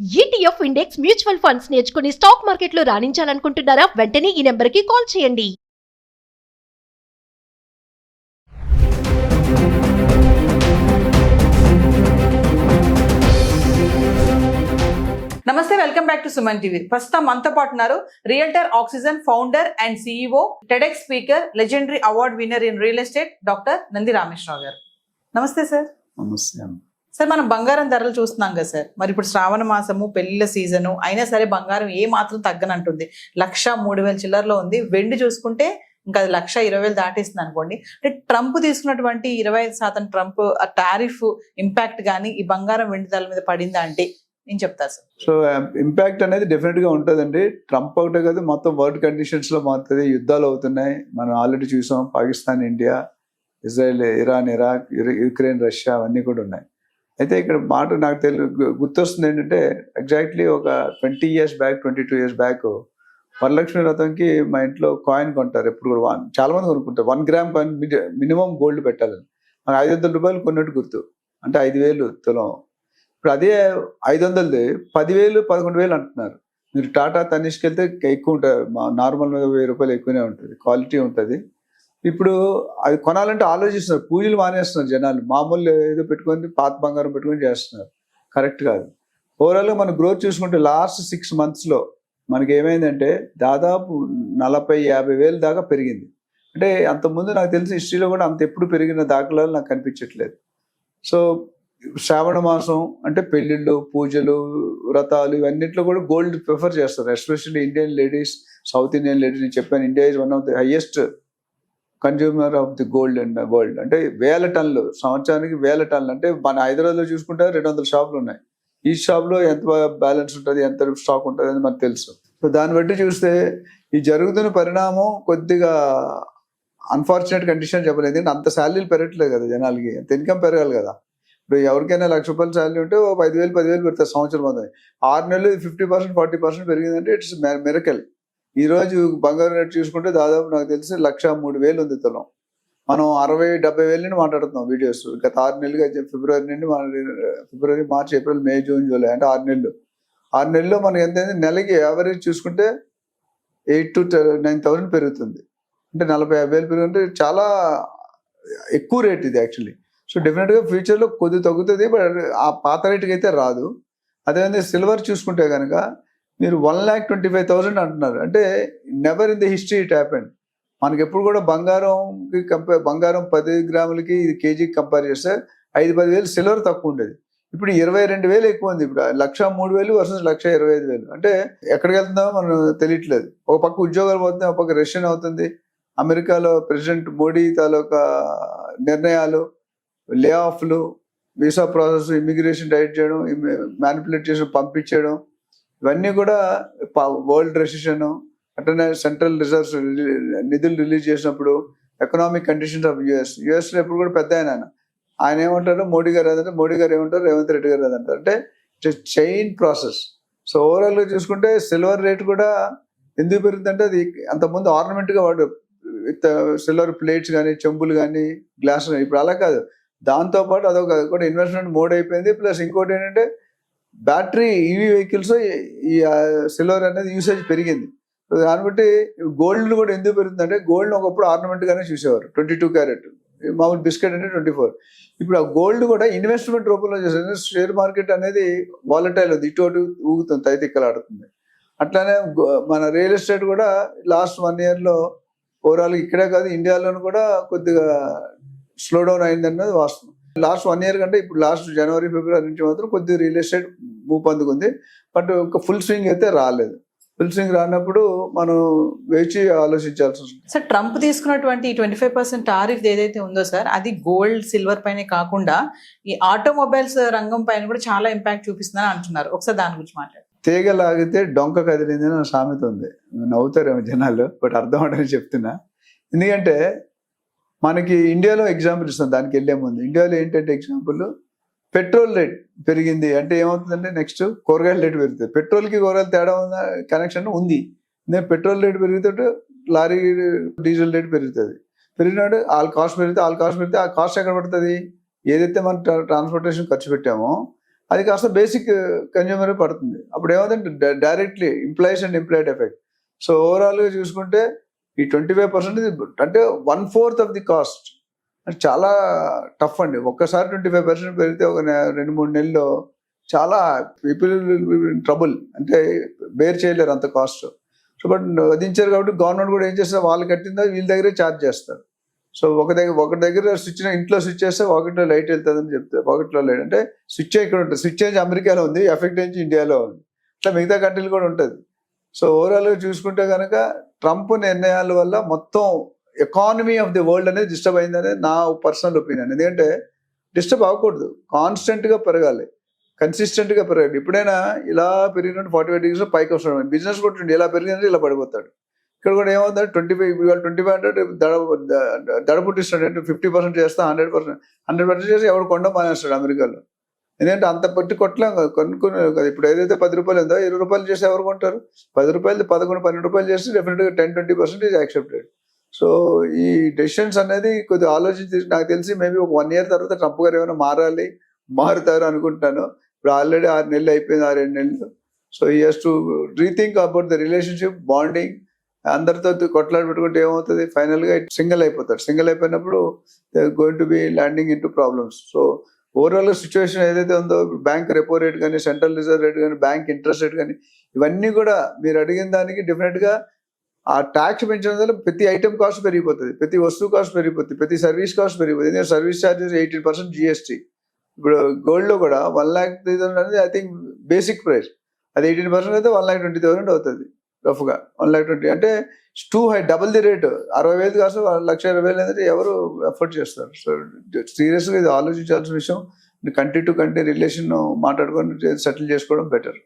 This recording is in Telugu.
ఈటీఎఫ్ ఇండెక్స్ మ్యూచువల్ ఫండ్స్ నేర్చుకుని స్టాక్ మార్కెట్లో రాణించాలనుకుంటున్నారా? వెంటనే ఈ నెంబర్కి కాల్ చేయండి. నమస్తే, welcome back to Suman TV. ప్రస్తుతం మనతో పాటు ఉన్నారు realtor oxygen founder and CEO, TEDx speaker, legendary award winner in real estate doctor Nandi Rameshwar Rao గారు. నమస్తే సార్. నమస్తే. సార్, మనం బంగారం ధరలు చూస్తున్నాం కదా సార్. మరి ఇప్పుడు శ్రావణ మాసము, పెళ్లిళ్ళ సీజను అయినా సరే బంగారం ఏ మాత్రం తగ్గనంటుంది. 1,03,000 చిల్లరలో ఉంది. వెండి చూసుకుంటే ఇంకా అది 1,20,000 దాటేస్తుంది అనుకోండి. అంటే ట్రంప్ తీసుకున్నటువంటి 25% ట్రంప్ ఆ టారిఫ్ ఇంపాక్ట్ కానీ ఈ బంగారం వెండి ధరల మీద పడిందా అంటే నేను చెప్తా సార్. సో ఇంపాక్ట్ అనేది డెఫినెట్ గా ఉంటుందండి. ట్రంప్ ఒకటే కాదు, మొత్తం వరల్డ్ కండిషన్స్ లో మారుతుంది. యుద్ధాలు అవుతున్నాయి, మనం ఆల్రెడీ చూసాం. Pakistan, India, Israel, Iran, Iraq, Ukraine, Russia అవన్నీ కూడా ఉన్నాయి. అయితే ఇక్కడ మాట నాకు గుర్తొస్తుంది ఏంటంటే, ఎగ్జాక్ట్లీ ఒక 20 years back, 22 years back Varalakshmi వ్రతంకి మా ఇంట్లో కాయిన్ కొంటారు. ఎప్పుడు కూడా చాలా మంది కొనుక్కుంటారు. 1 gram కాయిన్ మినిమం గోల్డ్ పెట్టాలని. నాకు 500 రూపాయలు కొన్నట్టు గుర్తు, అంటే 5,000 తులం. ఇప్పుడు అదే 500ది 10,000, 11,000 అంటున్నారు. మీరు టాటా తనిష్కి వెళ్తే ఎక్కువ ఉంటుంది, నార్మల్ మీద 1,000 రూపాయలు ఎక్కువనే ఉంటుంది, క్వాలిటీ ఉంటుంది. ఇప్పుడు అది కొనాలంటే ఆలోచిస్తున్నారు. పూజలు మానేస్తున్నారు జనాలు. మామూలు ఏదో పెట్టుకొని పాత బంగారం పెట్టుకొని చేస్తున్నారు. కరెక్ట్ కాదు. ఓవరాల్గా మన గ్రోత్ చూసుకుంటే లాస్ట్ 6 monthsలో మనకి ఏమైందంటే దాదాపు 40,000-50,000 దాకా పెరిగింది. అంటే అంతకుముందు నాకు తెలిసి హిస్టరీలో కూడా అంత ఎప్పుడు పెరిగిన దాఖలాలు నాకు కనిపించట్లేదు. సో శ్రావణ మాసం అంటే పెళ్ళిళ్ళు, పూజలు, వ్రతాలు ఇవన్నిట్లో కూడా గోల్డ్ ప్రిఫర్ చేస్తారు. Especially Indian ladies, south Indian ladies. నేను చెప్పాను, India is one of the highest consumer of the gold in the world. అంటే 1,000 టన్నులు, సంవత్సరానికి 1,000 టన్నులు. అంటే మన హైదరాబాద్లో చూసుకుంటే 200 షాపులు ఉన్నాయి. ఈ షాప్లో ఎంత బ్యాలెన్స్ ఉంటుంది, ఎంత స్టాక్ ఉంటుంది అని మనకు తెలుసు. సో దాన్ని బట్టి చూస్తే ఈ జరుగుతున్న పరిణామం కొద్దిగా అన్ఫార్చునేట్ కండిషన్ చెప్పలేదు. ఎందుకంటే అంత శాలరీలు పెరగట్లేదు కదా జనాలకి, అంత ఇన్కమ్ పెరగాలి కదా. ఇప్పుడు ఎవరికైనా 1,00,000 రూపాయలు శాలరీ ఉంటే 5,000, 10,000 పెడతారు సంవత్సరం మొత్తం. 6 నెలలు 50%, 40% పెరిగిందంటే ఇట్స్ మిరకల్. ఈరోజు బంగారు రేట్ చూసుకుంటే దాదాపు నాకు తెలిసి 1,03,000 ఉంది తులం. మనం 60,000-70,000 మాట్లాడుతున్నాం వీడియోస్. గత 6 నెలలుగా ఫిబ్రవరి నుండి ఫిబ్రవరి, మార్చ్, ఏప్రిల్, మే, జూన్, జూలై అంటే 6 నెలలు. 6 నెలల్లో మనకి ఎంత నెలకి యావరేజ్ చూసుకుంటే 8,000 to 9,000 పెరుగుతుంది. అంటే 40,000-50,000 పెరుగుతుంటే చాలా ఎక్కువ రేట్ ఇది యాక్చువల్లీ. సో డెఫినెట్గా ఫ్యూచర్లో కొద్ది తగ్గుతుంది, బట్ ఆ పాత రేటుకి అయితే రాదు. అదేవిధంగా సిల్వర్ చూసుకుంటే కనుక మీరు 1,25,000 అంటున్నారు. అంటే never in the history it happened. మనకి ఎప్పుడు కూడా బంగారం 10 గ్రాములకి కేజీకి కంపేర్ చేస్తే 5-10,000 సిల్వర్ తక్కువ ఉండేది. ఇప్పుడు 22,000 ఎక్కువ ఉంది. ఇప్పుడు 1,03,000 వర్సెస్ 1,25,000. అంటే ఎక్కడికి వెళ్తుందో మనం తెలియట్లేదు. ఒక పక్క ఉద్యోగాలు పోతుంది, ఒక పక్క రష్యన్ అవుతుంది. అమెరికాలో ప్రెసిడెంట్ మోడీ తాలూకా నిర్ణయాలు, లే ఆఫ్లు, వీసా ప్రాసెస్, ఇమిగ్రేషన్ టైట్ చేయడం, మ్యానిపులేట్ చేసి పంపించడం, ఇవన్నీ కూడా వరల్డ్ రెసిషన్, అట్లనే సెంట్రల్ రిజర్వ్స్ నిధులు రిలీజ్ చేసినప్పుడు ఎకనామిక్ కండిషన్స్ ఆఫ్ యుఎస్లో ఎప్పుడు కూడా పెద్ద ఆయన ఏమంటారు, మోడీ గారు అదంటే, మోడీ గారు ఏమంటారు, రేవంత్ రెడ్డి గారు అదంటారు. అంటే ఇట్స్ చైన్ ప్రాసెస్. సో ఓవరాల్గా చూసుకుంటే సిల్వర్ రేట్ కూడా ఎందుకు పెరుగుతుందంటే, అది అంతకుముందు ఆర్నమెంట్గా వాడు విత్ సిల్వర్ ప్లేట్స్ కానీ, చెంబులు కానీ, గ్లాసులు. ఇప్పుడు అలా కాదు. దాంతోపాటు అదొక కూడా ఇన్వెస్ట్మెంట్ మోడ్ అయిపోయింది. ప్లస్ ఇంకోటి ఏంటంటే బ్యాటరీ, ఈవీ వెహికల్స్ ఈ సిల్వర్ అనేది యూసేజ్ పెరిగింది. దాన్ని బట్టి గోల్డ్ కూడా ఎందుకు పెరుగుతుందంటే, గోల్డ్ ఒకప్పుడు ఆర్నమెంట్ గానే చూసేవారు. 22 క్యారెట్ మామూలు బిస్కెట్ అంటే 24. ఇప్పుడు ఆ గోల్డ్ కూడా ఇన్వెస్ట్మెంట్ రూపంలో చేసేది. షేర్ మార్కెట్ అనేది వాలటైల్ ఉంది, ఇటు అటు ఊగుతుంది, తైతిక్కలాడుతుంది. అట్లానే మన రియల్ ఎస్టేట్ కూడా లాస్ట్ 1 yearలో ఓవరాల్ ఇక్కడే కాదు ఇండియాలోనూ కూడా కొద్దిగా స్లో డౌన్ అయిందన్నది వాస్తవం. లాస్ట్ 1 year కంటే ఇప్పుడు లాస్ట్ జనవరి, ఫిబ్రవరి నుంచి మాత్రం కొద్దిగా రియల్ ఎస్టేట్ ఊపందుకుంది. బట్ ఒక ఫుల్ స్వింగ్ అయితే రాలేదు. ఫుల్ స్వింగ్ రానప్పుడు మనం వేచి ఆలోచించాల్సి వస్తుంది. సార్, ట్రంప్ తీసుకున్నటువంటి 25% టారిఫ్ ఏదైతే ఉందో సార్, అది గోల్డ్, సిల్వర్ పైనే కాకుండా ఈ ఆటోమొబైల్స్ రంగం పైన కూడా చాలా ఇంపాక్ట్ చూపిస్తుందని అంటున్నారు. ఒకసారి దాని గురించి మాట్లాడు. తీగ లాగితే డొంక కదిలిందని ఒక సామెత ఉంది. నవ్వుతారేమో జనాలు, బట్ అర్థం అవడానికి చెప్తున్నా. ఎందుకంటే మనకి ఇండియాలో ఎగ్జాంపుల్ ఇస్తాం దానికి వెళ్ళే ముందు. ఇండియాలో ఏంటంటే ఎగ్జాంపుల్, పెట్రోల్ రేట్ పెరిగింది అంటే ఏమవుతుందంటే నెక్స్ట్ కూరగాయల రేటు పెరుగుతుంది. పెట్రోల్కి కూరగాయలు తేడా ఉన్న కనెక్షన్ ఉంది. నేను పెట్రోల్ రేటు పెరుగుతుంటే లారీ డీజిల్ రేటు పెరుగుతుంది. పెరిగినాడు ఆల్ కాస్ట్ పెరిగితే ఆ కాస్ట్ ఎక్కడ పడుతుంది? ఏదైతే మనం ట్రాన్స్పోర్టేషన్ ఖర్చు పెట్టామో అది కాస్త బేసిక్ కన్జ్యూమర్ పడుతుంది. అప్పుడు ఏమవుతుందంటే directly employees and employed effect. So ఓవరాల్గా చూసుకుంటే ఈ 25% అంటే 1/4 ఆఫ్ ది కాస్ట్. అంటే చాలా టఫ్ అండి. ఒక్కసారి 25% పెరిగితే ఒక 2-3 నెలల్లో చాలా పీపుల్ ట్రబుల్, అంటే బేర్ చేయలేరు అంత కాస్ట్. సో బట్ వదించారు కాబట్టి గవర్నమెంట్ కూడా ఏం చేస్తారు, వాళ్ళు కట్టిందా వీళ్ళ దగ్గరే ఛార్జ్ చేస్తారు. సో ఒక దగ్గర స్విచ్, ఇంట్లో స్విచ్ చేస్తే ఒకటిలో లైట్ వెళ్తుందని చెప్తే ఒకటిలో లైట్ అంటే స్విచ్ ఇక్కడ ఉంటుంది. స్విచ్ చేంజ్ అమెరికాలో ఉంది, ఎఫెక్ట్ చేంజ్ ఇండియాలో ఉంది, ఇట్లా మిగతా కంట్రీలు కూడా ఉంటుంది. సో ఓవరాల్గా చూసుకుంటే కనుక ట్రంప్ నిర్ణయాల వల్ల మొత్తం ఎకానమీ ఆఫ్ ది వరల్డ్ అనేది డిస్టర్బ్ అయిందనేది నా పర్సనల్ ఒపీనియన్. ఎందుకంటే డిస్టర్బ్ అవ్వకూడదు, కాన్స్టెంట్గా పెరగాలి, కన్సిస్టెంట్గా పెరగాలి. ఎప్పుడైనా ఇలా పెరిగినట్టు 45 degrees పైకి వస్తాడు, బిజినెస్ కూడా ఇలా పెరిగిందంటే ఇలా పడిపోతాడు. ఇక్కడ కూడా ఏమవుతుంది, 2500 దడ పుట్టిస్తాడు. అంటే 50% చేస్తా 100% చేసి ఎవరు కొండ మానేస్తాడు అమెరికాలో. ఎందుకంటే అంత పట్టి కొట్టలేం కదా, కొనుక్కునే కదా. ఇప్పుడు ఏదైతే 10 రూపాయలు ఉందో 20 రూపాయలు చేసి ఎవరు కొంటారు? 10 రూపాయలు 11-12 రూపాయలు చేస్తే డెఫినెట్గా 10-20% ఈజ్ యాక్సెప్టెడ్. సో ఈ డెసిషన్స్ అనేది కొద్దిగా ఆలోచించి, నాకు తెలిసి మేబీ ఒక 1 year తర్వాత ట్రంప్ గారు ఏమైనా మారుతారు అనుకుంటాను. ఇప్పుడు ఆల్రెడీ 6 నెలలు అయిపోయింది, 6-7 నెలలు. So he has to rethink about the relationship, bonding. అందరితో కొట్లాడి పెట్టుకుంటే ఏమవుతుంది, ఫైనల్గా సింగిల్ అయిపోతారు. సింగిల్ అయిపోయినప్పుడు they are going to be landing in to problems. So overall situation ఏదైతే ఉందో, బ్యాంక్ రెపో రేట్ కానీ, సెంట్రల్ రిజర్వ్ రేట్ కానీ, బ్యాంక్ ఇంట్రెస్ట్ రేట్ కానీ, ఇవన్నీ కూడా మీరు అడిగిన దానికి డెఫినెట్గా ఆ ట్యాక్స్ పెంచడం వల్ల ప్రతి ఐటమ్ కాస్ట్ పెరిగిపోతుంది, ప్రతి వస్తువు కాస్ట్ పెరిగిపోతుంది, ప్రతి సర్వీస్ కాస్ట్ పెరిగిపోతుంది. ఎందుకంటే సర్వీస్ ఛార్జెస్ 18% GST. ఇప్పుడు గోల్డ్లో కూడా 1,30,000 అనేది ఐ థింక్ బేసిక్ ప్రైస్, అది 18% అయితే 1,20,000 అవుతుంది రఫ్గా. 1,20,000 అంటే two high, double the rate. 60,000 cost 1,20,000 అంటే ఎవరు ఎఫర్ట్ చేస్తారు? సో సీరియస్గా ఇది ఆలోచించాల్సిన విషయం. కంట్రీ టు కంట్రీ రిలేషన్ మాట్లాడుకొని సెటిల్ చేసుకోవడం బెటర్.